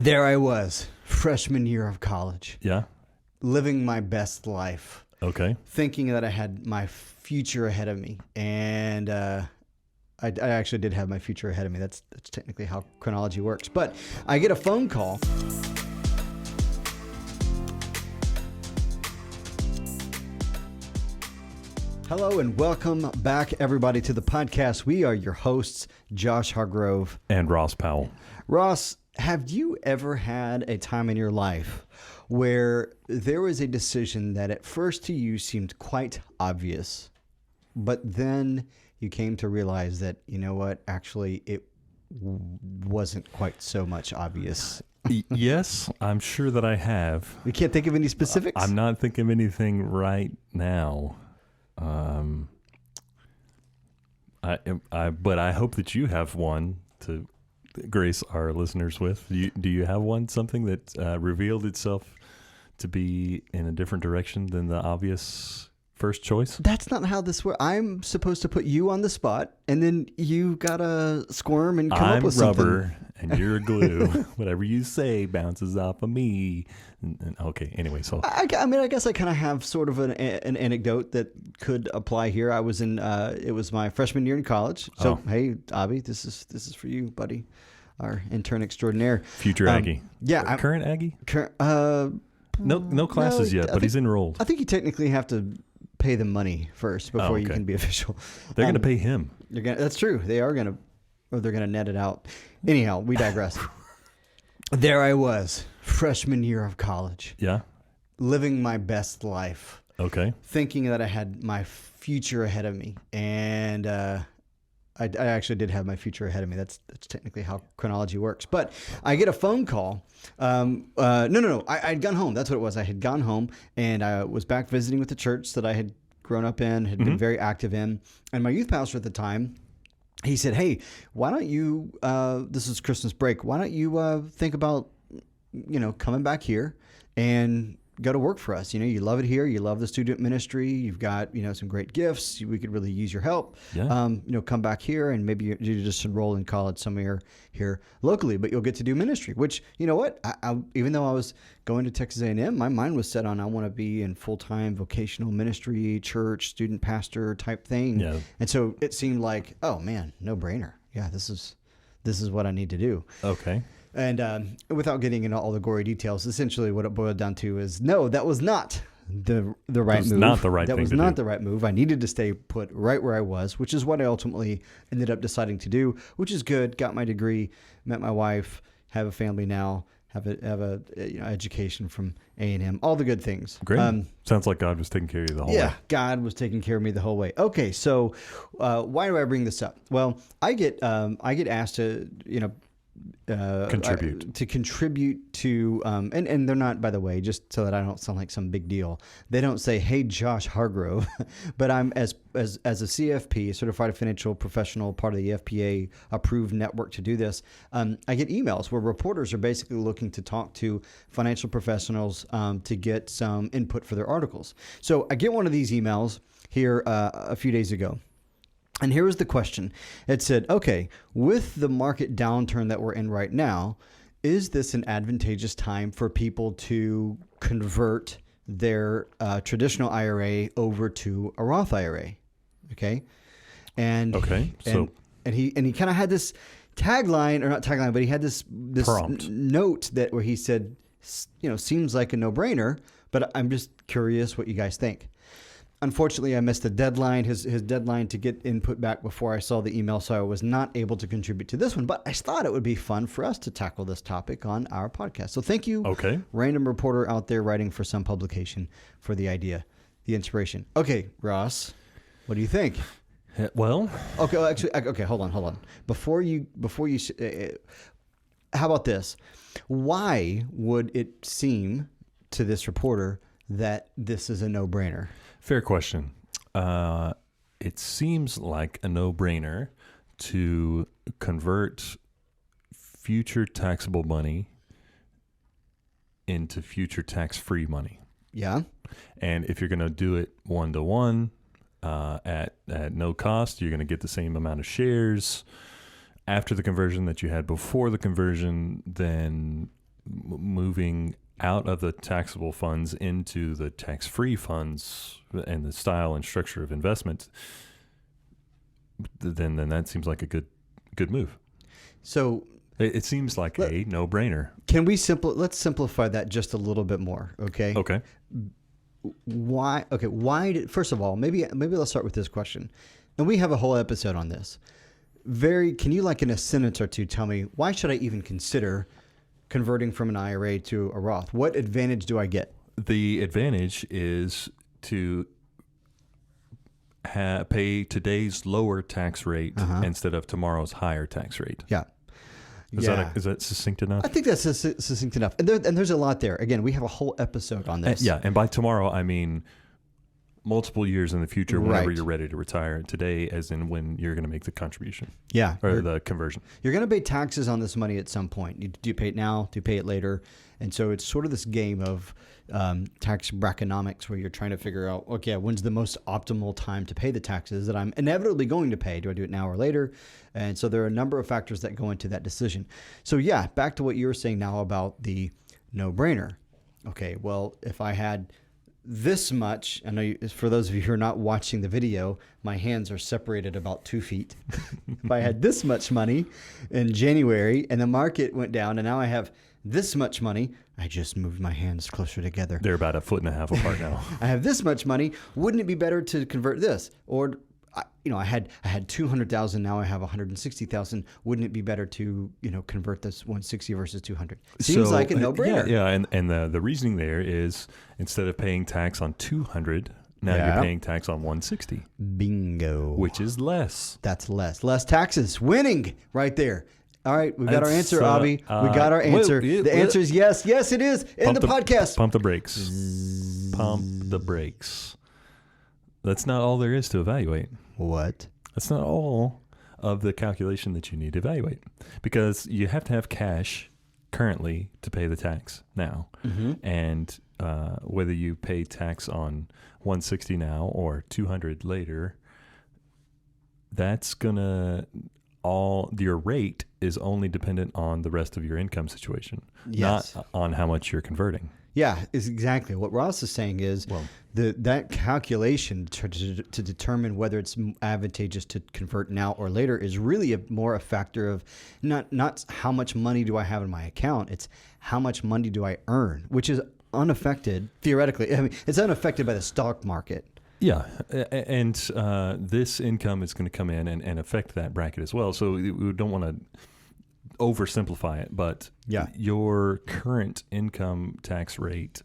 There I was, freshman year of college, Yeah. living my best life, Okay. thinking that I had my future ahead of me. And I actually did have my future ahead of me. That's technically how chronology works. But I get a phone call. Hello and welcome back, everybody, to the podcast. We are your hosts, Josh Hargrove And Ross Powell. Ross, have you ever had a time in your life where there was a decision that at first to you seemed quite obvious, but then you came to realize that, you know what, actually it wasn't quite so much obvious? Yes, I'm sure that I have. You can't think of any specifics? I'm not thinking of anything right now. But I hope that you have one to grace our listeners with. Do you have one, something that revealed itself to be in a different direction than the obvious first choice? That's not how this works. I'm supposed to put you on the spot, and then you gotta squirm and come up with something. I'm rubber, and you're glue. Whatever you say bounces off of me. Okay, anyway, so I guess I kind of have sort of an anecdote that could apply here. I was in, it was my freshman year in college. So, Hey, Avi, this is for you, buddy, our intern extraordinaire. Future Aggie. Yeah. Current Aggie? No classes yet, but think, he's enrolled. I think you technically have to pay them money first before you can be official. They're going to pay him. That's true. They are going to, or they're going to net it out. Anyhow, we digress. There I was, freshman year of college. Yeah. Living my best life. Okay. Thinking that I had my future ahead of me. And I actually did have my future ahead of me. That's technically how chronology works. But I get a phone call. No. I'd gone home. That's what it was. I had gone home and I was back visiting with the church that I had grown up in, had been very active in. And my youth pastor at the time, he said, hey, why don't you, this is Christmas break, why don't you think about, coming back here and go to work for us? You love it here. You love the student ministry. You've got, some great gifts. We could really use your help. Yeah. Come back here and maybe you just enroll in college somewhere here locally, but you'll get to do ministry, which, you know what, I even though I was going to Texas A&M, my mind was set on, I want to be in full-time vocational ministry, church, student pastor type thing. Yeah. And so it seemed like, oh man, no brainer. Yeah, this is what I need to do. Okay. And without getting into all the gory details, essentially what it boiled down to is, no, that was not the right move. Not the right thing. That was not the right move. I needed to stay put right where I was, which is what I ultimately ended up deciding to do, which is good. Got my degree, met my wife, have a family now, have a education from A&M, all the good things. Great. Sounds like God was taking care of you the whole way. Yeah, God was taking care of me the whole way. Okay, so why do I bring this up? Well, I get asked to contribute to and they're not, by the way, just so that I don't sound like some big deal, they don't say, hey, Josh Hargrove, but I'm as a CFP, certified financial professional, part of the FPA approved network to do this. I get emails where reporters are basically looking to talk to financial professionals to get some input for their articles. So I get one of these emails here a few days ago. And here was the question. It said, okay, with the market downturn that we're in right now, is this an advantageous time for people to convert their traditional IRA over to a Roth IRA? Okay. And he kind of had this tagline, or not tagline, but he had this note that where he said, seems like a no-brainer, but I'm just curious what you guys think. Unfortunately, I missed the deadline, his deadline to get input back before I saw the email, so I was not able to contribute to this one. But I thought it would be fun for us to tackle this topic on our podcast. So thank you, random reporter out there writing for some publication, for the idea, the inspiration. Okay, Ross, what do you think? Well, okay, hold on. Before you, how about this? Why would it seem to this reporter that this is a no-brainer? Fair question. It seems like a no-brainer to convert future taxable money into future tax-free money. Yeah. And if you're going to do it one-to-one at no cost, you're going to get the same amount of shares after the conversion that you had before the conversion, then moving out of the taxable funds into the tax-free funds and the style and structure of investment, then that seems like a good move. So it seems like a no-brainer. Can we let's simplify that just a little bit more, okay? Okay. Why did, first of all, maybe let's start with this question. And we have a whole episode on this. Can you, like, in a sentence or two, tell me, why should I even consider converting from an IRA to a Roth? What advantage do I get? The advantage is to pay today's lower tax rate instead of tomorrow's higher tax rate. Yeah. Is that succinct enough? I think that's succinct enough. And there's a lot there. Again, we have a whole episode on this. And by tomorrow, I mean multiple years in the future, whenever you're ready to retire. Today, as in when you're going to make the contribution. Yeah. Or the conversion. You're going to pay taxes on this money at some point. Do you pay it now? Do you pay it later? And so it's sort of this game of tax brackonomics where you're trying to figure out, okay, when's the most optimal time to pay the taxes that I'm inevitably going to pay? Do I do it now or later? And so there are a number of factors that go into that decision. So yeah, back to what you were saying now about the no-brainer. Okay, well, if I had this much, I know for those of you who are not watching the video, my hands are separated about 2 feet. If I had this much money in January and the market went down and now I have this much money, I just moved my hands closer together. They're about 1.5 feet apart now. I have this much money. Wouldn't it be better to convert this? Or, I had 200,000. Now I have 160,000. Wouldn't it be better to, convert this 160 versus 200? Seems like a no-brainer. Yeah. And the reasoning there is instead of paying tax on 200, now you're paying tax on 160. Bingo. Which is less. That's less. Less taxes. Winning right there. All right, we got our answer, Avi. We got our answer. The answer is yes. Yes, it is. In the podcast. Pump the brakes. Pump the brakes. That's not all there is to evaluate. What? That's not all of the calculation that you need to evaluate, because you have to have cash currently to pay the tax now. Mm-hmm. And whether you pay tax on 160 now or 200 later, that's gonna your rate is only dependent on the rest of your income situation, not on how much you're converting. Yeah, is exactly what Ross is saying is that calculation to determine whether it's advantageous to convert now or later is really more a factor of not how much money do I have in my account. It's how much money do I earn, which is unaffected theoretically. I mean, it's unaffected by the stock market. Yeah, and this income is going to come in and affect that bracket as well. So we don't want to oversimplify it, but your current income tax rate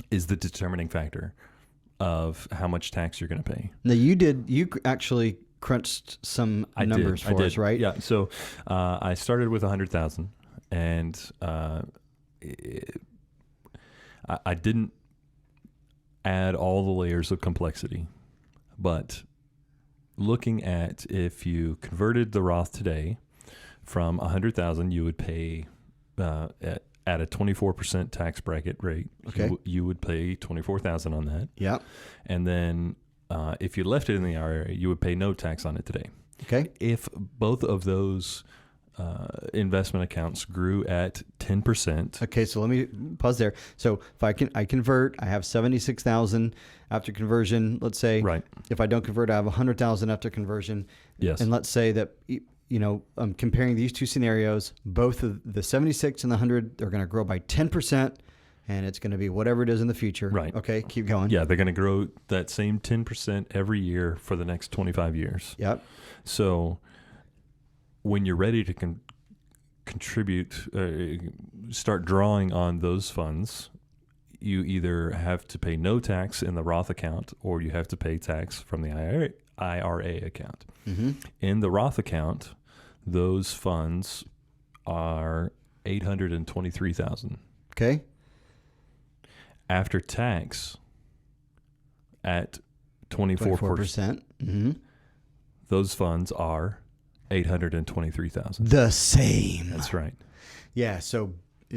is the determining factor of how much tax you're going to pay. Now you actually crunched some numbers for us, right? Yeah. So I started with 100,000, and I didn't add all the layers of complexity, but looking at if you converted the Roth today from 100,000, you would pay at a 24% tax bracket rate. Okay, you would pay 24,000 on that. Yeah, and then if you left it in the IRA, you would pay no tax on it today. Okay, if both of those investment accounts grew at 10%. Okay, so let me pause there. So if I convert, I have 76,000 after conversion. Let's say, right. If I don't convert, I have 100,000 after conversion. Yes. And let's say that I'm comparing these two scenarios. Both of the 76 and the 100, they're going to grow by 10%, and it's going to be whatever it is in the future. Right. Okay, keep going. Yeah, they're going to grow that same 10% every year for the next 25 years. Yep. So when you're ready to contribute, start drawing on those funds, you either have to pay no tax in the Roth account or you have to pay tax from the IRA account. Mm-hmm. In the Roth account, those funds are $823,000. Okay. After tax, at 24%, mm-hmm. those funds are $823,000. The same. That's right. Yeah. So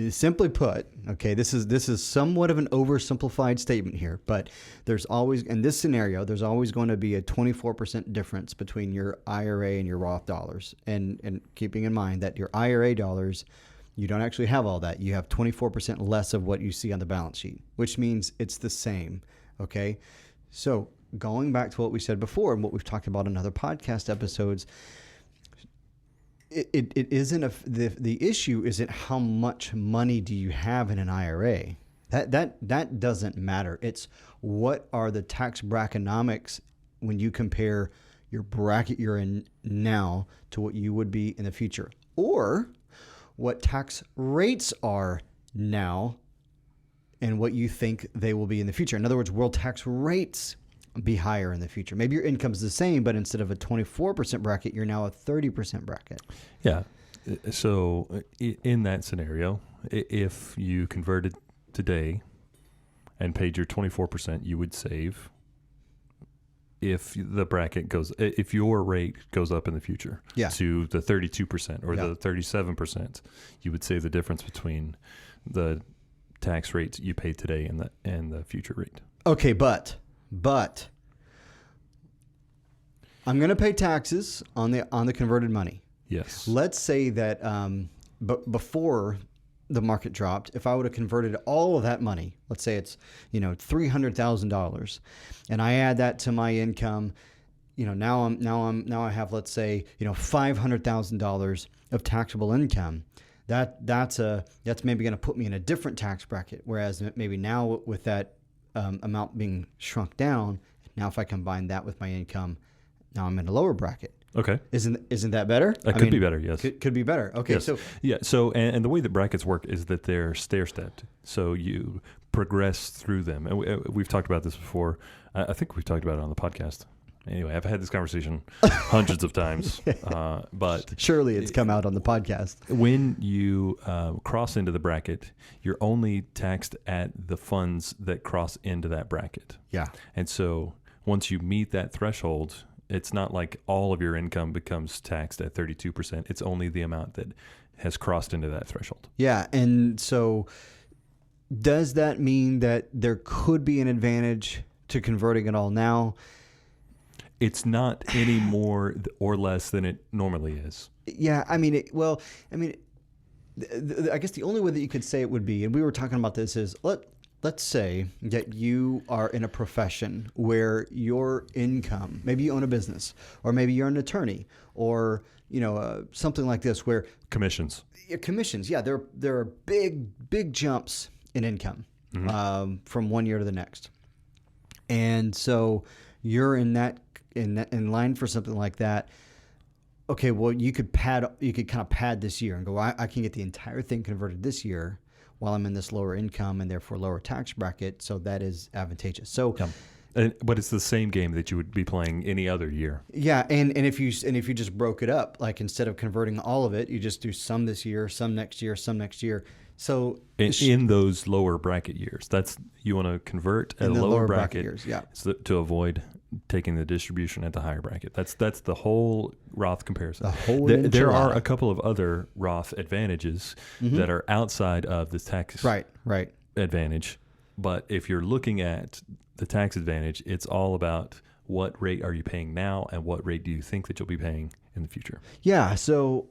simply put, okay, this is somewhat of an oversimplified statement here, but there's always, in this scenario, there's always going to be a 24% difference between your IRA and your Roth dollars. And keeping in mind that your IRA dollars You don't actually have all that. You have 24% less of what you see on the balance sheet, which means it's the same. Okay. So going back to what we said before and what we've talked about in other podcast episodes, it isn't the issue isn't how much money do you have in an IRA. That doesn't matter. It's what are the tax brackenomics when you compare your bracket you're in now to what you would be in the future, or what tax rates are now and what you think they will be in the future. In other words, will tax rates be higher in the future? Maybe your income's the same, but instead of a 24% bracket, you're now a 30% bracket. Yeah. So in that scenario, if you converted today and paid your 24%, you would save. If your rate goes up in the future to the 32% or the 37%, you would save the difference between the tax rates you pay today and the future rate. Okay, but I'm going to pay taxes on the converted money. Yes. Let's say that before the market dropped, if I would have converted all of that money, let's say it's $300,000, and I add that to my income, now I have, let's say, $500,000 of taxable income. That's maybe going to put me in a different tax bracket. Whereas maybe now with that amount being shrunk down, now if I combine that with my income, now I'm in a lower bracket. Okay. Isn't that better? It could be better, yes. Could be better. Okay, yes. And the way that brackets work is that they're stair-stepped. So you progress through them. And we've talked about this before. I think we've talked about it on the podcast. Anyway, I've had this conversation hundreds of times. But surely it's come out on the podcast. When you cross into the bracket, you're only taxed at the funds that cross into that bracket. Yeah. And so once you meet that threshold, it's not like all of your income becomes taxed at 32%. It's only the amount that has crossed into that threshold. Yeah. And so does that mean that there could be an advantage to converting it all now? It's not any more or less than it normally is. Yeah. I guess the only way that you could say it would be, and we were talking about this, is let's say that you are in a profession where your income, maybe you own a business, or maybe you're an attorney, or something like this, where commissions. Yeah, there are big jumps in income from one year to the next, and so you're in line for something like that. Okay, well you could kind of pad this year and go, I can get the entire thing converted this year while I'm in this lower income and therefore lower tax bracket, so that is advantageous. So, but it's the same game that you would be playing any other year. Yeah, and if you just broke it up, like instead of converting all of it, you just do some this year, some next year, some next year. So in those lower bracket years, you want to convert at a lower bracket years, yeah, to avoid taking the distribution at the higher bracket. That's the whole Roth comparison. There are a couple of other Roth advantages that are outside of the tax right advantage. But if you're looking at the tax advantage, it's all about what rate are you paying now and what rate do you think that you'll be paying in the future. Yeah. So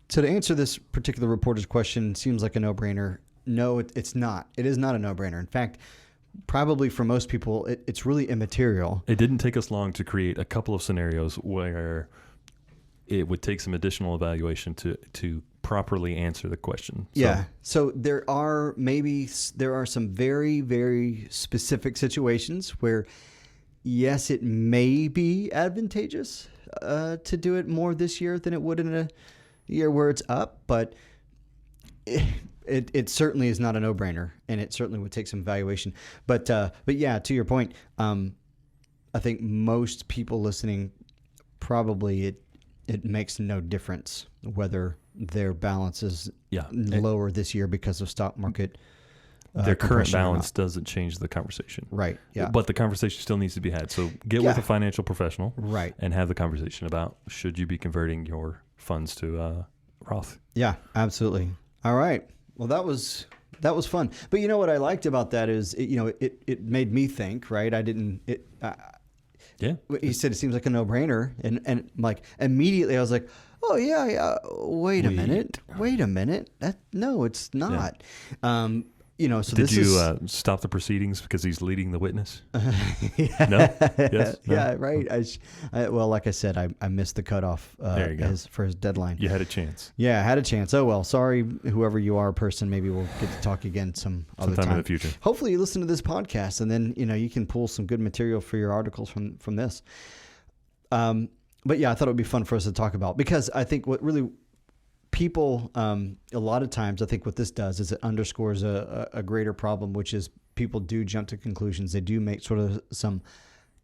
to answer this particular reporter's question, seems like a no-brainer. No, it's not. It is not a no-brainer. In fact, probably for most people, it's really immaterial. It didn't take us long to create a couple of scenarios where it would take some additional evaluation to properly answer the question. Yeah. So there are some very, very specific situations where, yes, it may be advantageous to do it more this year than it would in a year where it's up, but it certainly is not a no-brainer, and it certainly would take some evaluation. But yeah, to your point, I think most people listening, probably it makes no difference whether their balance is lower this year because of stock market. Their current balance doesn't change the conversation. Right. Yeah. But the conversation still needs to be had. So get with a financial professional. Right. And have the conversation about should you be converting your funds to Roth. Yeah, absolutely. All right. Well, that was fun. But you know what I liked about that is it made me think, right? Yeah. he said it seems like a no-brainer, and like immediately I was like, oh yeah. Wait a minute. No, it's not. So Did this you is stop the proceedings because he's leading the witness? yeah. No? Yes? No? Yeah, right. Well, like I said, I missed the cutoff There you go. for his deadline. You had a chance. Yeah, I had a chance. Oh well, sorry, whoever you are, person. Maybe we'll get to talk again other Sometime time in the future. Hopefully, you listen to this podcast, and then you can pull some good material for your articles from this. But yeah, I thought it would be fun for us to talk about, because I think what really people, a lot of times, I think what this does is it underscores a greater problem, which is people do jump to conclusions. They do make sort of some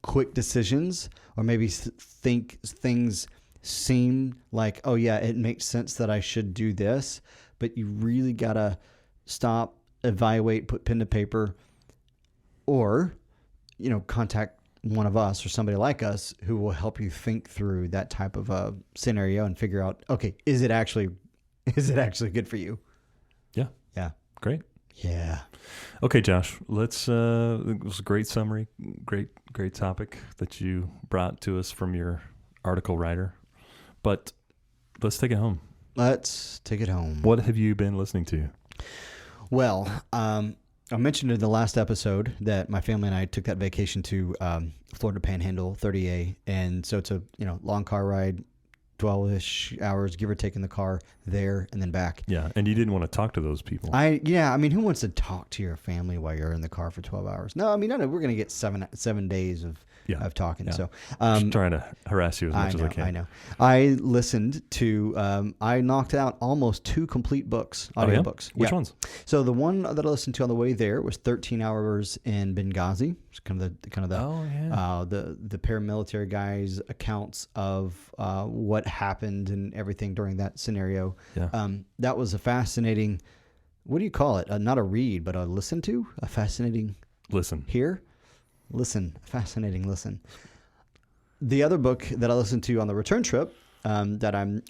quick decisions, or maybe think things seem like, oh yeah, it makes sense that I should do this, but you really gotta stop, evaluate, put pen to paper, or contact one of us or somebody like us who will help you think through that type of a scenario and figure out, okay, is it actually good for you? Yeah. Yeah. Great. Yeah. Okay, Josh, it was a great summary, great topic that you brought to us from your article writer, but let's take it home. Let's take it home. What have you been listening to? Well, I mentioned in the last episode that my family and I took that vacation to Florida Panhandle 30A, and so it's a long car ride, 12-ish hours, give or take, in the car there and then back. Yeah, and you didn't want to talk to those people. I mean, who wants to talk to your family while you're in the car for 12 hours? No, I mean, we're going to get 7 days of talking. Yeah. So just trying to harass you as much as I can. I know. I listened to, I knocked out almost 2 complete books, audiobooks. Which ones? So the one that I listened to on the way there was 13 Hours in Benghazi. It's kind of the paramilitary guys' accounts of what happened and everything during that scenario. Yeah. That was a fascinating, what do you call it? Not a read, but a listen to? A fascinating listen. Fascinating listen. The other book that I listened to on the return trip, that I'm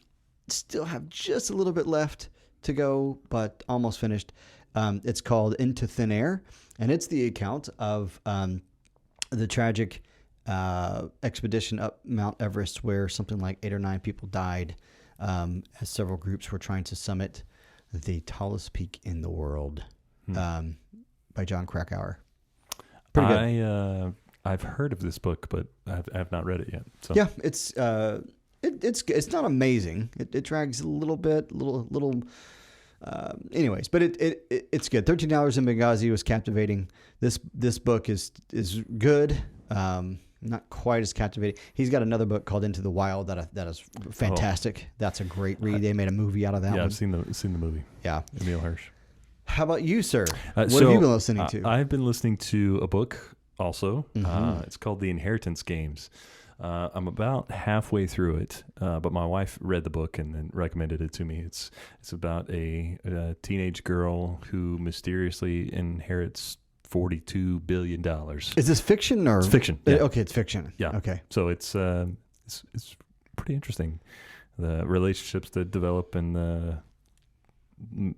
still have just a little bit left to go, but almost finished. It's called Into Thin Air, and it's the account of the tragic expedition up Mount Everest, where something like 8 or 9 people died, as several groups were trying to summit the tallest peak in the world, by John Krakauer. Pretty good. I've heard of this book, but I've not read it yet. So. Yeah, it's not amazing. It drags a little bit, anyways, but it's good. 13 Hours in Benghazi was captivating. This book is good. Not quite as captivating. He's got another book called Into the Wild that is fantastic. That's a great read. They made a movie out of that one. Yeah, I've seen the movie. Yeah, Emil Hirsch. How about you, sir? What have you been listening to? I've been listening to a book also. Mm-hmm. It's called The Inheritance Games. I'm about halfway through it, but my wife read the book and then recommended it to me. It's about a teenage girl who mysteriously inherits $42 billion. Is this fiction or? It's fiction. Yeah. Okay, it's fiction. Yeah. Okay. So it's pretty interesting, the relationships that develop in the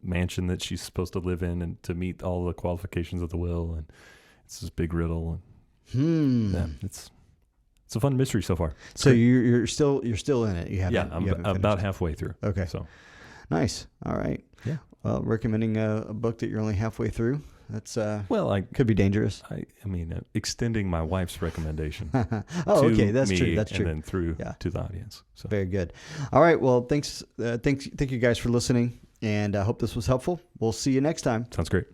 mansion that she's supposed to live in and to meet all the qualifications of the will, and it's this big riddle. Yeah, it's a fun mystery so far. So you're still in it. You haven't. Yeah, I'm about halfway through. Okay. So nice. All right. Yeah. Well, recommending a book that you're only halfway through. That's I could be dangerous. I mean, extending my wife's recommendation. Okay, that's true. That's true. And then through to the audience. So very good. All right. Well, thank you guys for listening, and I hope this was helpful. We'll see you next time. Sounds great.